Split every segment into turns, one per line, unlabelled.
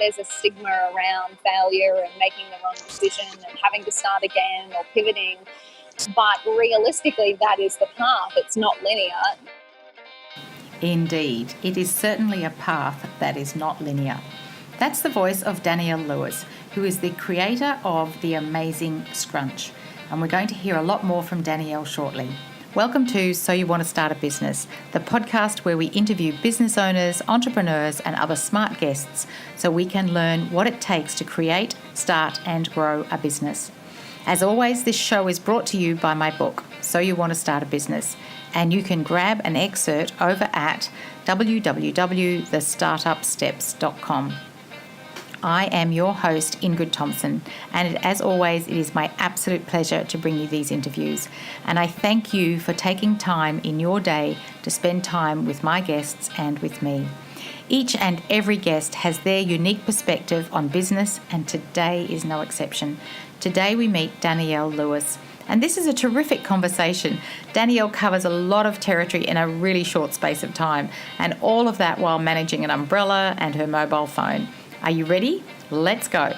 there's a stigma around failure and making the wrong decision and having to start again or pivoting. But realistically, that is the path. It's not linear.
Indeed, it is certainly a path that is not linear. That's the voice of Danielle Lewis, who is the creator of the amazing Scrunch. And we're going to hear a lot more from Danielle shortly. Welcome to So You Want to Start a Business, the podcast where we interview business owners, entrepreneurs, and other smart guests so we can learn what it takes to create, start, and grow a business. As always, this show is brought to you by my book, So You Want to Start a Business, and you can grab an excerpt over at www.thestartupsteps.com. I am your host, Ingrid Thompson, and as always, it is my absolute pleasure to bring you these interviews. And I thank you for taking time in your day to spend time with my guests and with me. Each and every guest has their unique perspective on business, and today is no exception. Today we meet Danielle Lewis. And this is a terrific conversation. Danielle covers a lot of territory in a really short space of time, and all of that while managing an umbrella and her mobile phone. Are you ready? Let's go.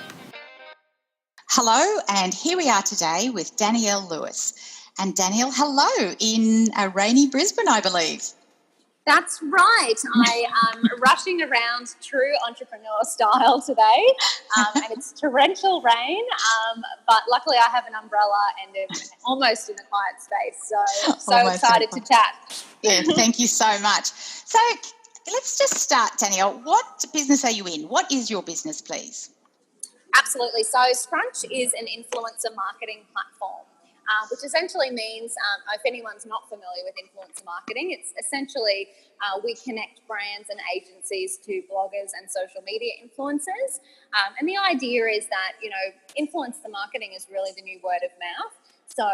Hello, and here we are today with Danielle Lewis. And Danielle, hello in a rainy Brisbane, I believe.
That's right. I am rushing around true entrepreneur style today, and it's torrential rain, but luckily I have an umbrella and I'm almost in a quiet space, so excited to chat.
Yeah, thank you so much. So let's just start, Danielle. What business are you in? What is your business, please?
Absolutely. So Scrunch is an influencer marketing platform. Which essentially means, if anyone's not familiar with influencer marketing, it's essentially we connect brands and agencies to bloggers and social media influencers. And the idea is that, influencer marketing is really the new word of mouth. So,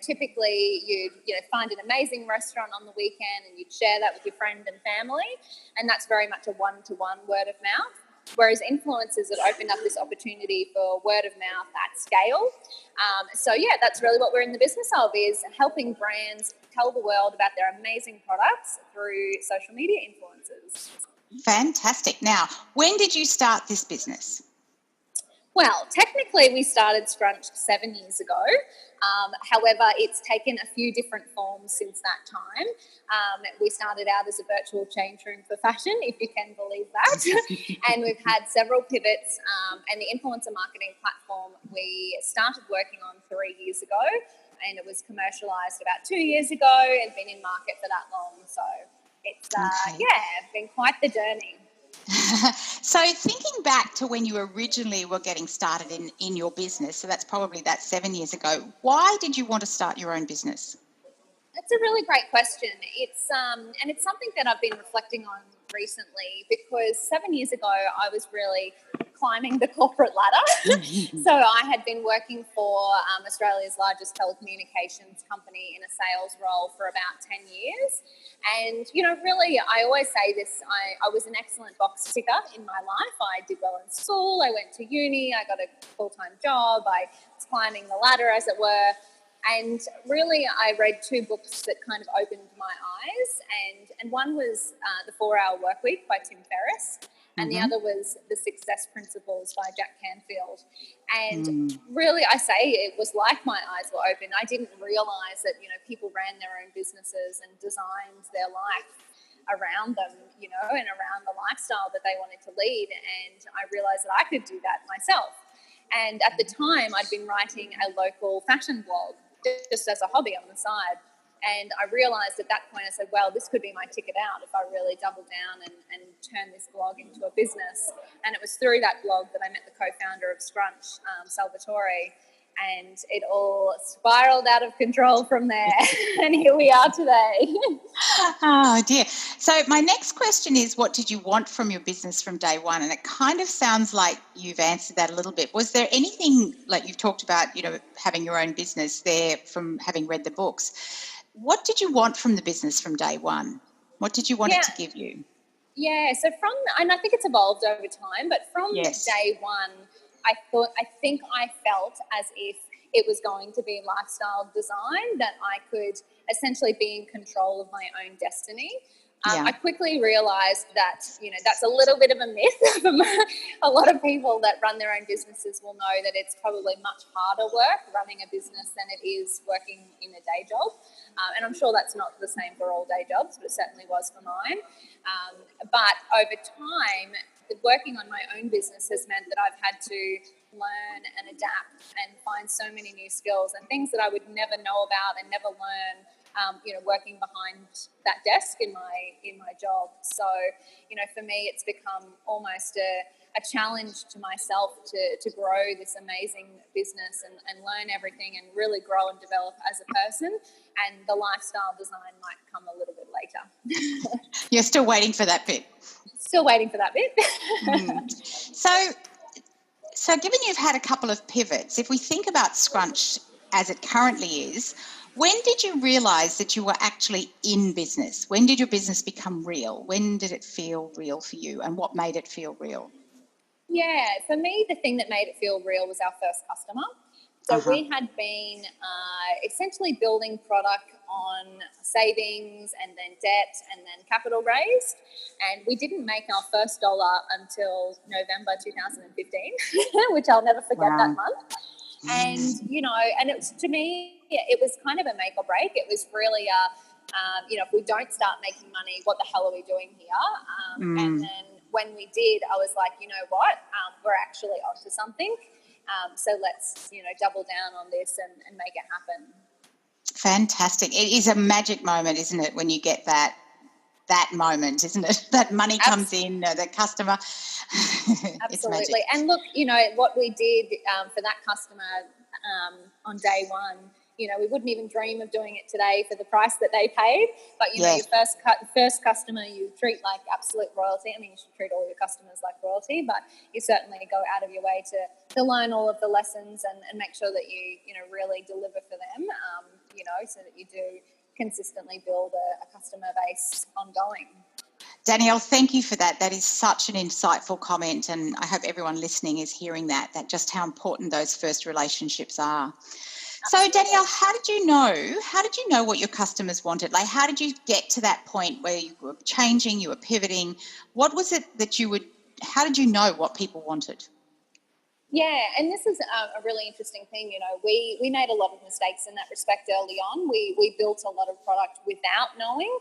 typically you'd find an amazing restaurant on the weekend and you'd share that with your friend and family. And that's very much a one-to-one word of mouth. Whereas influencers have opened up this opportunity for word of mouth at scale. That's really what we're in the business of, is helping brands tell the world about their amazing products through social media influencers.
Fantastic. Now, when did you start this business?
Well, technically we started Scrunch 7 years ago. However, it's taken a few different forms since that time. We started out as a virtual change room for fashion, if you can believe that. And we've had several pivots. And the influencer marketing platform we started working on 3 years ago, and it was commercialised about 2 years ago and been in market for that long. So it's, been quite the journey.
So thinking back to when you originally were getting started in your business, so that's probably that 7 years ago, why did you want to start your own business?
That's a really great question. It's something that I've been reflecting on recently, because 7 years ago I was really climbing the corporate ladder. So I had been working for Australia's largest telecommunications company in a sales role for about 10 years. And, really, I always say this, I was an excellent box ticker in my life. I did well in school, I went to uni, I got a full-time job, I was climbing the ladder, as it were. And really, I read 2 books that kind of opened my eyes. And one was The 4-Hour Workweek by Tim Ferriss, and the other was The Success Principles by Jack Canfield. And really, I say it was like my eyes were open. I didn't realise that, people ran their own businesses and designed their life around them, and around the lifestyle that they wanted to lead. And I realised that I could do that myself. And at the time, I'd been writing a local fashion blog just as a hobby on the side. And I realised at that point, I said, well, this could be my ticket out if I really double down and turn this blog into a business. And it was through that blog that I met the co-founder of Scrunch, Salvatore, and it all spiraled out of control from there. And here we are today.
Oh, dear. So my next question is, what did you want from your business from day one? And it kind of sounds like you've answered that a little bit. Was there anything, like you've talked about, having your own business there from having read the books? What did you want from the business from day one? What did you want it to give you?
Yeah, so and I think it's evolved over time, but from day one, I think I felt as if it was going to be lifestyle design, that I could essentially be in control of my own destiny. I quickly realised that, that's a little bit of a myth. A lot of people that run their own businesses will know that it's probably much harder work running a business than it is working in a day job. And I'm sure that's not the same for all day jobs, but it certainly was for mine. But over time, working on my own business has meant that I've had to learn and adapt and find so many new skills and things that I would never know about and never learn, working behind that desk in my job. So, for me, it's become almost a challenge to myself to grow this amazing business and learn everything and really grow and develop as a person. And the lifestyle design might come a little bit later.
You're still waiting for that bit.
Still waiting for that bit.
So given you've had a couple of pivots, if we think about Scrunch as it currently is, when did you realise that you were actually in business? When did your business become real? When did it feel real for you, and what made it feel real?
Yeah, for me, the thing that made it feel real was our first customer. So we had been essentially building product on savings and then debt and then capital raised. And we didn't make our first dollar until November 2015, which I'll never forget that month. And, and it was, to me, it was kind of a make or break. It was really if we don't start making money, what the hell are we doing here? And then when we did, I was like, you know what, we're actually onto something. So let's, double down on this and make it happen.
Fantastic. It is a magic moment, isn't it, when you get that moment, isn't it? That money comes in, the customer.
Absolutely. And look, what we did for that customer on day one, we wouldn't even dream of doing it today for the price that they paid. But, your first customer you treat like absolute royalty. I mean, you should treat all your customers like royalty, but you certainly go out of your way to learn all of the lessons and make sure that you really deliver for them, so that you do consistently build a customer base ongoing.
Danielle, thank you for that. That is such an insightful comment, and I hope everyone listening is hearing that just how important those first relationships are. So, Danielle, how did you know what your customers wanted? Like, how did you get to that point where you were changing, you were pivoting? What was it that how did you know what people wanted?
Yeah, and this is a really interesting thing. We made a lot of mistakes in that respect early on. We built a lot of product without knowing,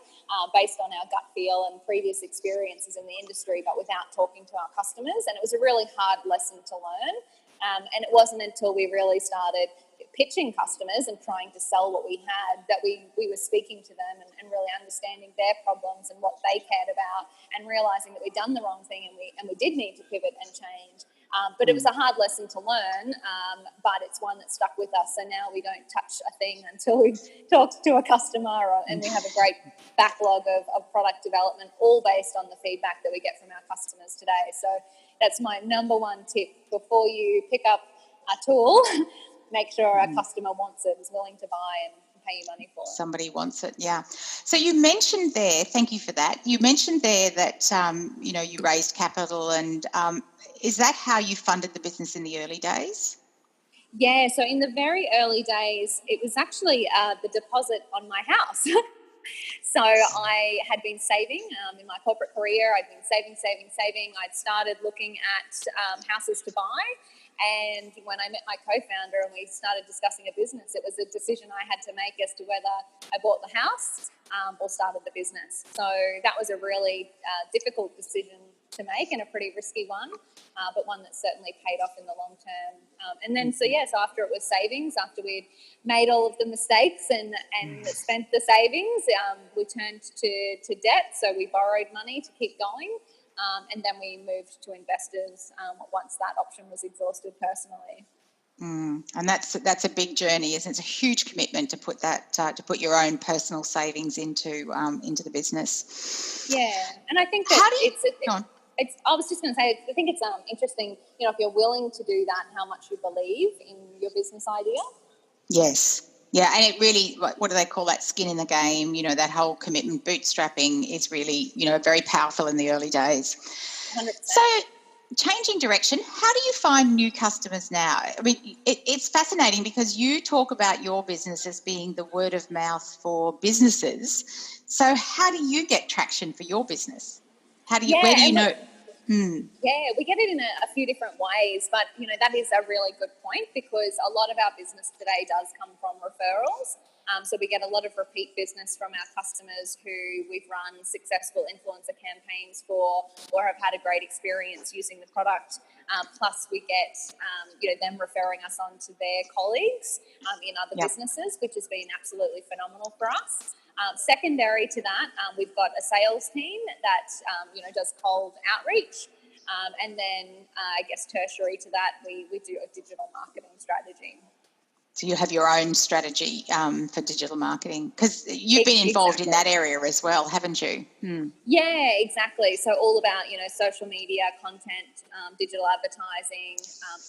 based on our gut feel and previous experiences in the industry, but without talking to our customers. And it was a really hard lesson to learn. And it wasn't until we really started pitching customers and trying to sell what we had that we were speaking to them and really understanding their problems and what they cared about, and realising that we'd done the wrong thing and we did need to pivot and change. But it was a hard lesson to learn, but it's one that stuck with us. So now we don't touch a thing until we talk to a customer, and we have a great backlog of product development, all based on the feedback that we get from our customers today. So that's my number one tip. Before you pick up a tool, make sure a customer wants it, is willing to buy and pay you money for it.
Somebody wants it, yeah. So you mentioned there, thank you for that, you mentioned there that, you raised capital, and is that how you funded the business in the early days?
Yeah, so in the very early days, it was actually the deposit on my house. So I had been saving in my corporate career. I'd been saving. I'd started looking at houses to buy. And when I met my co-founder and we started discussing a business, it was a decision I had to make as to whether I bought the house or started the business. So that was a really difficult decision to make and a pretty risky one, but one that certainly paid off in the long term. So after it was savings, after we'd made all of the mistakes and spent the savings, we turned to debt. So we borrowed money to keep going. And then we moved to investors once that option was exhausted personally.
And that's a big journey, isn't it? It's a huge commitment to put that to put your own personal savings into the business.
Yeah, and I think that I was just going to say, I think it's interesting, if you're willing to do that, how much you believe in your business idea.
Yes. Yeah, and it really, what do they call that, skin in the game, that whole commitment, bootstrapping is really, very powerful in the early days.
100%.
changing direction, how do you find new customers now? I mean, it's fascinating because you talk about your business as being the word of mouth for businesses. So how do you get traction for your business? Where do you know?
Yeah, we get it in a few different ways, but that is a really good point because a lot of our business today does come from referrals. So we get a lot of repeat business from our customers who we've run successful influencer campaigns for or have had a great experience using the product. Plus we get them referring us on to their colleagues in other businesses, which has been absolutely phenomenal for us. Secondary to that, we've got a sales team that does cold outreach, and then I guess tertiary to that, we do a digital marketing strategy.
So you have your own strategy for digital marketing because you've been involved in that area as well, haven't you?
Yeah, exactly. So all about social media, content, digital advertising,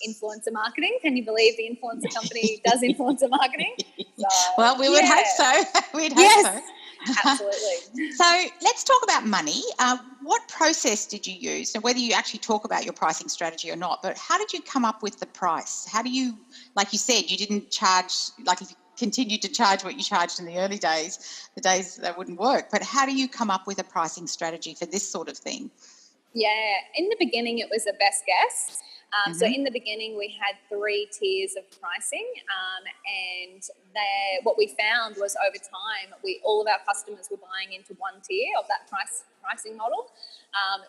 influencer marketing. Can you believe the influencer company does influencer marketing? So,
well, we would hope so. We'd hope so.
Absolutely.
So let's talk about money. What process did you use? And whether you actually talk about your pricing strategy or not, but how did you come up with the price? How do you, like you said, you didn't charge, like if you continued to charge what you charged in the early days, the days that wouldn't work. But how do you come up with a pricing strategy for this sort of thing?
Yeah, in the beginning it was a best guess. So in the beginning we had 3 tiers of pricing, and what we found was over time all of our customers were buying into one tier of that pricing model.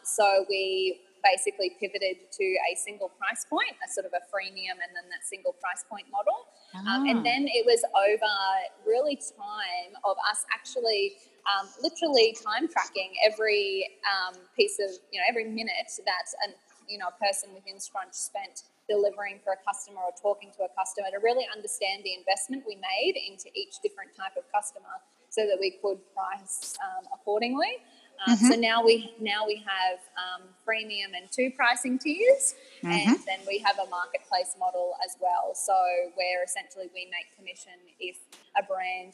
So we basically pivoted to a single price point, a sort of a freemium, and then that single price point model. And then it was over really time of us actually literally time tracking every piece of, every minute that a person within Scrunch spent delivering for a customer or talking to a customer to really understand the investment we made into each different type of customer so that we could price accordingly. So now we have freemium and 2 pricing tiers, and then we have a marketplace model as well. So where essentially we make commission if a brand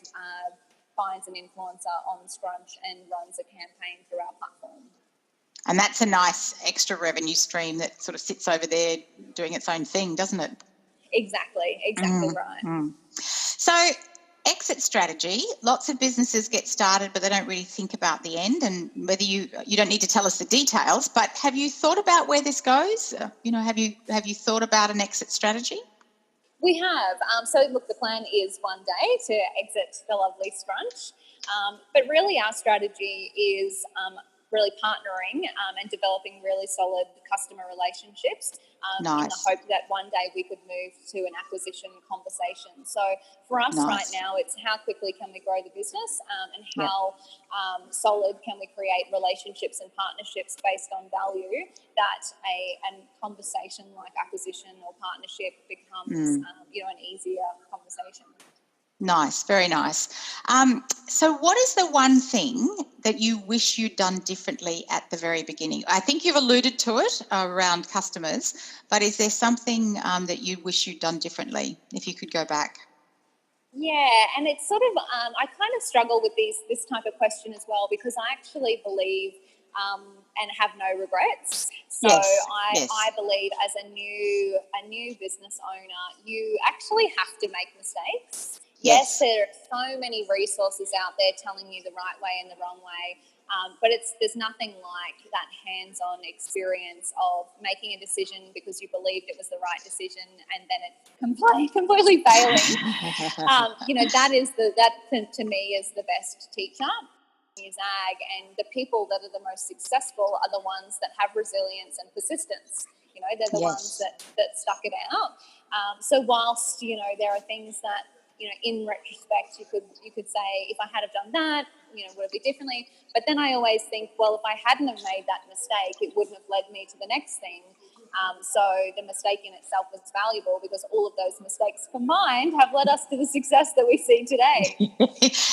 finds an influencer on Scrunch and runs a campaign through our platform.
And that's a nice extra revenue stream that sort of sits over there doing its own thing, doesn't it?
Exactly right.
So exit strategy, lots of businesses get started but they don't really think about the end, and whether you don't need to tell us the details, but have you thought about where this goes? Have you thought about an exit strategy?
We have. So look, the plan is one day to exit the lovely Scrunch, but really our strategy is really partnering and developing really solid customer relationships in the hope that one day we could move to an acquisition conversation. So for us right now, it's how quickly can we grow the business and how solid can we create relationships and partnerships based on value that a conversation like acquisition or partnership becomes an easier conversation.
Nice, very nice. So what is the one thing that you wish you'd done differently at the very beginning? I think you've alluded to it around customers, but is there something that you wish you'd done differently if you could go back?
Yeah, and it's sort of, I kind of struggle with this type of question as well because I actually believe and have no regrets. So I believe as a new business owner, you actually have to make mistakes. Yes, there are so many resources out there telling you the right way and the wrong way, but there's nothing like that hands-on experience of making a decision because you believed it was the right decision and then it completely failing. That to me is the best teacher. Ag, and the people that are the most successful are the ones that have resilience and persistence. They're the ones that stuck it out. So whilst there are things that in retrospect you could say if I had have done that, would it be differently? But then I always think, well, if I hadn't have made that mistake, it wouldn't have led me to the next thing. So the mistake in itself was valuable because all of those mistakes combined have led us to the success that we see today.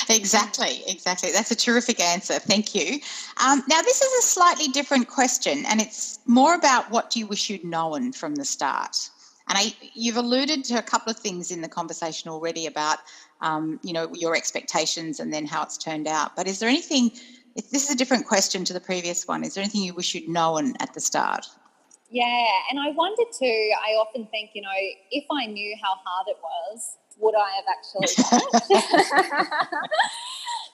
Exactly. That's a terrific answer. Thank you. Now, this is a slightly different question, and it's more about what do you wish you'd known from the start? And you've alluded to a couple of things in the conversation already about, your expectations and then how it's turned out. But is there anything, this is a different question to the previous one, is there anything you wish you'd known at the start?
Yeah, and I wonder too, I often think, if I knew how hard it was, would I have actually done it?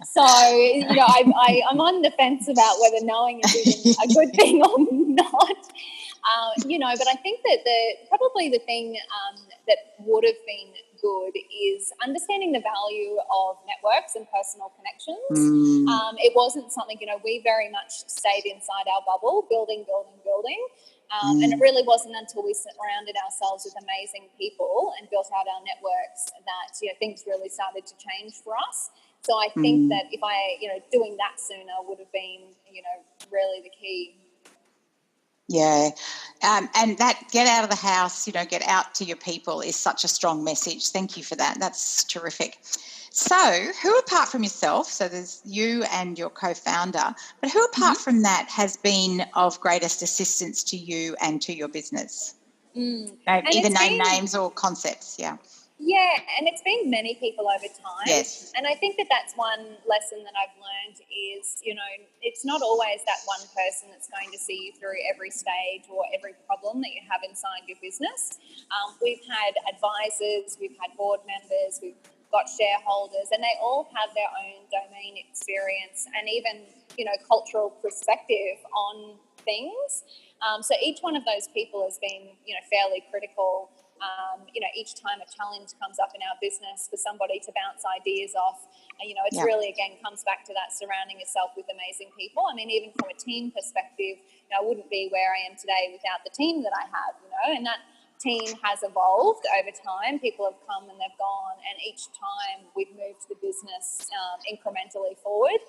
So, I'm on the fence about whether knowing is even a good thing or not. But I think that probably the thing that would have been good is understanding the value of networks and personal connections. It wasn't something, we very much stayed inside our bubble, building. And it really wasn't until we surrounded ourselves with amazing people and built out our networks that, things really started to change for us. So I think that if doing that sooner would have been, really the key.
Yeah. And that get out of the house, get out to your people is such a strong message. Thank you for that. That's terrific. So who apart from yourself, so there's you and your co-founder, but who apart from that has been of greatest assistance to you and to your business? Either name names or concepts, yeah.
Yeah, and it's been many people over time.
Yes.
And I think that that's one lesson that I've learned is, it's not always that one person that's going to see you through every stage or every problem that you have inside your business. We've had advisors, we've had board members, we've got shareholders, and they all have their own domain experience and even, cultural perspective on things. So each one of those people has been, fairly critical. Each time a challenge comes up in our business for somebody to bounce ideas off, it's really, again, comes back to that surrounding yourself with amazing people. I mean, even from a team perspective, I wouldn't be where I am today without the team that I have, and that team has evolved over time. People have come and they've gone, and each time we've moved the business incrementally forward.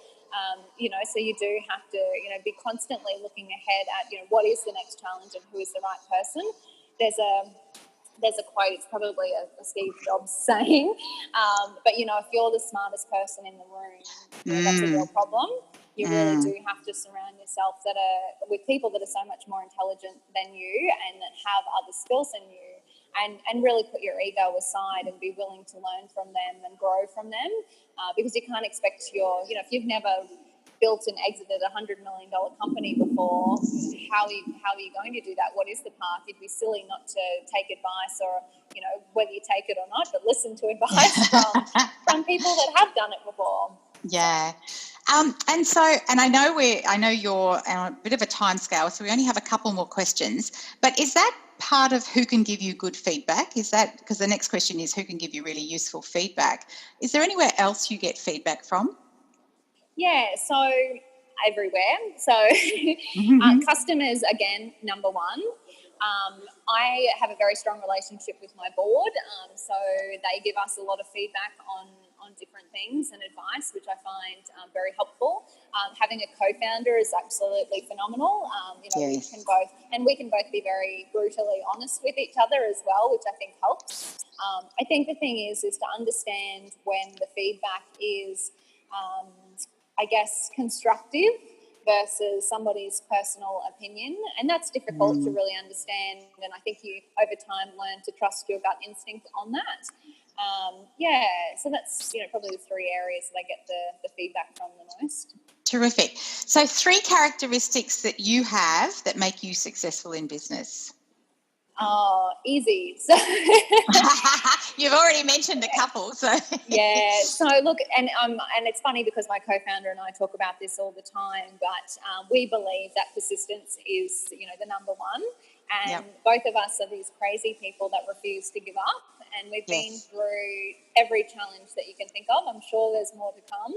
So you do have to, be constantly looking ahead at, what is the next challenge and who is the right person. There's a quote, it's probably a Steve Jobs saying, but, if you're the smartest person in the room, that's a real problem. You really do have to surround yourself with people that are so much more intelligent than you and that have other skills than you, and really put your ego aside and be willing to learn from them and grow from them, because you can't expect if you've never built and exited $100 million company before, how are you going to do that? What is the path? You'd be silly not to take advice, or whether you take it or not, but listen to advice from people that have done it before.
Yeah. And I know you're on a bit of a time scale, so we only have a couple more questions, but is that part of who can give you good feedback? Is that, because the next question is who can give you really useful feedback? Is there anywhere else you get feedback from?
Yeah, so everywhere. So customers, again, number one. I have a very strong relationship with my board, so they give us a lot of feedback on different things and advice, which I find very helpful. Having a co-founder is absolutely phenomenal.
Yes.
we can both be very brutally honest with each other as well, which I think helps. I think the thing is to understand when the feedback is constructive versus somebody's personal opinion. And that's difficult to really understand. And I think you, over time, learn to trust your gut instinct on that. So that's, probably the three areas that I get the feedback from the most.
Terrific. So 3 characteristics that you have that make you successful in business.
Oh, easy. So
you've already mentioned a couple. So
yeah. So look, and it's funny because my co-founder and I talk about this all the time, but we believe that persistence is, the number one. And both of us are these crazy people that refuse to give up. And we've been through every challenge that you can think of. I'm sure there's more to come,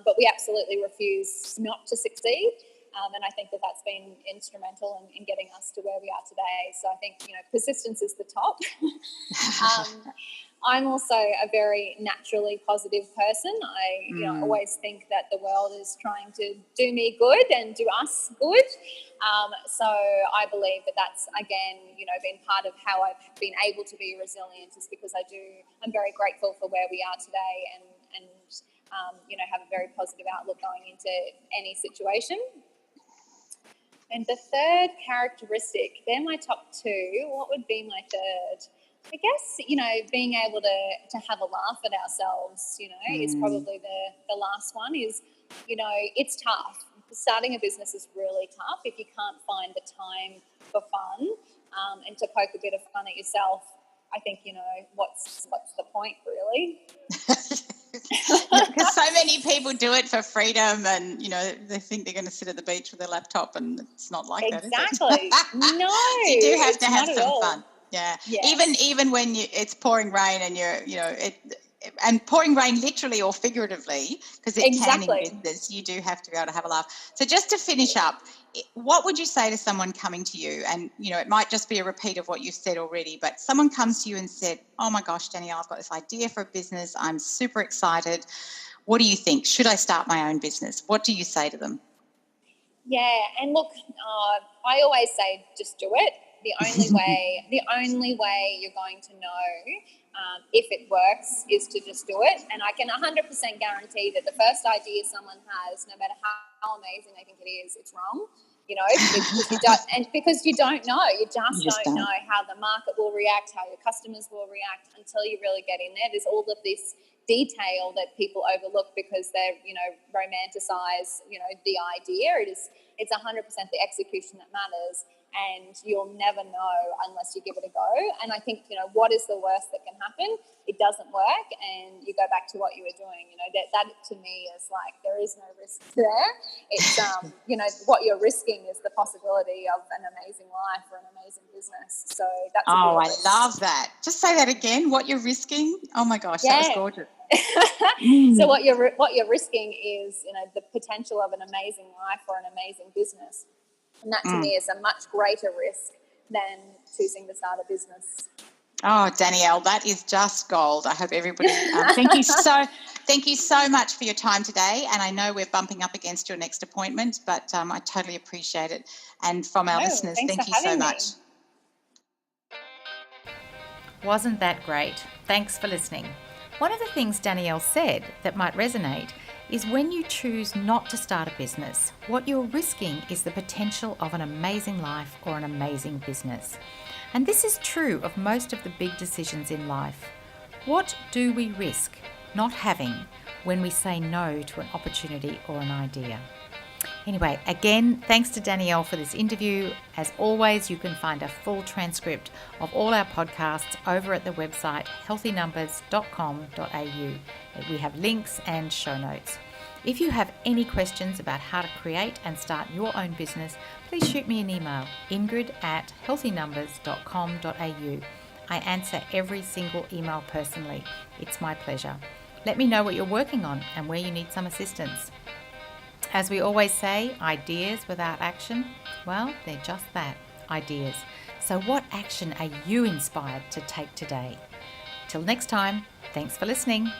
but we absolutely refuse not to succeed. And I think that that's been instrumental in getting us to where we are today. So I think, persistence is the top. I'm also a very naturally positive person. I always think that the world is trying to do me good and do us good. So I believe that that's, again, been part of how I've been able to be resilient, is because I'm very grateful for where we are today and have a very positive outlook going into any situation. And the third characteristic, they're my top 2. What would be my third? I guess, being able to have a laugh at ourselves, is probably the last one. Is, it's tough. starting a business is really tough if you can't find the time for fun and to poke a bit of fun at yourself. I think, what's the point, really?
Because so many people do it for freedom, and they think they're going to sit at the beach with their laptop, and it's not like that, is it?
Exactly. No,
So you do have to have some
all
fun. Yeah.
Yes.
Even when it's pouring rain and and pouring rain literally or figuratively, because it can in business, you do have to be able to have a laugh. So just to finish up, what would you say to someone coming to you? And, it might just be a repeat of what you've said already, but someone comes to you and said, oh my gosh, Danielle, I've got this idea for a business. I'm super excited. What do you think? Should I start my own business? What do you say to them?
Yeah, and look, I always say just do it. The only way you're going to know if it works is to just do it. And I can 100% guarantee that the first idea someone has, no matter how amazing they think it is, it's wrong. Because you don't know. You just don't know how the market will react, how your customers will react until you really get in there. There's all of this detail that people overlook because they're, romanticize, the idea. It's 100% the execution that matters, and you'll never know unless you give it a go. And I think, what is the worst that can happen? It doesn't work, and you go back to what you were doing. That to me is like, there is no risk there. It's, what you're risking is the possibility of an amazing life or an amazing business. So that's
I love that. Just say that again. What you're risking. Oh my gosh, That was gorgeous.
So what you're risking is, the potential of an amazing life or an amazing business. And that to me is a much greater risk than choosing to start a business.
Oh, Danielle, that is just gold. I hope everybody. Thank you so much for your time today. And I know we're bumping up against your next appointment, but I totally appreciate it. And from our listeners, thank you so much.
Wasn't that great? Thanks for listening. One of the things Danielle said that might resonate is when you choose not to start a business, what you're risking is the potential of an amazing life or an amazing business. And this is true of most of the big decisions in life. What do we risk not having when we say no to an opportunity or an idea? Anyway, again, thanks to Danielle for this interview. As always, you can find a full transcript of all our podcasts over at the website healthynumbers.com.au. We have links and show notes. If you have any questions about how to create and start your own business, please shoot me an email, ingrid@healthynumbers.com.au. I answer every single email personally. It's my pleasure. Let me know what you're working on and where you need some assistance. As we always say, ideas without action, well, they're just that, ideas. So what action are you inspired to take today? Till next time, thanks for listening.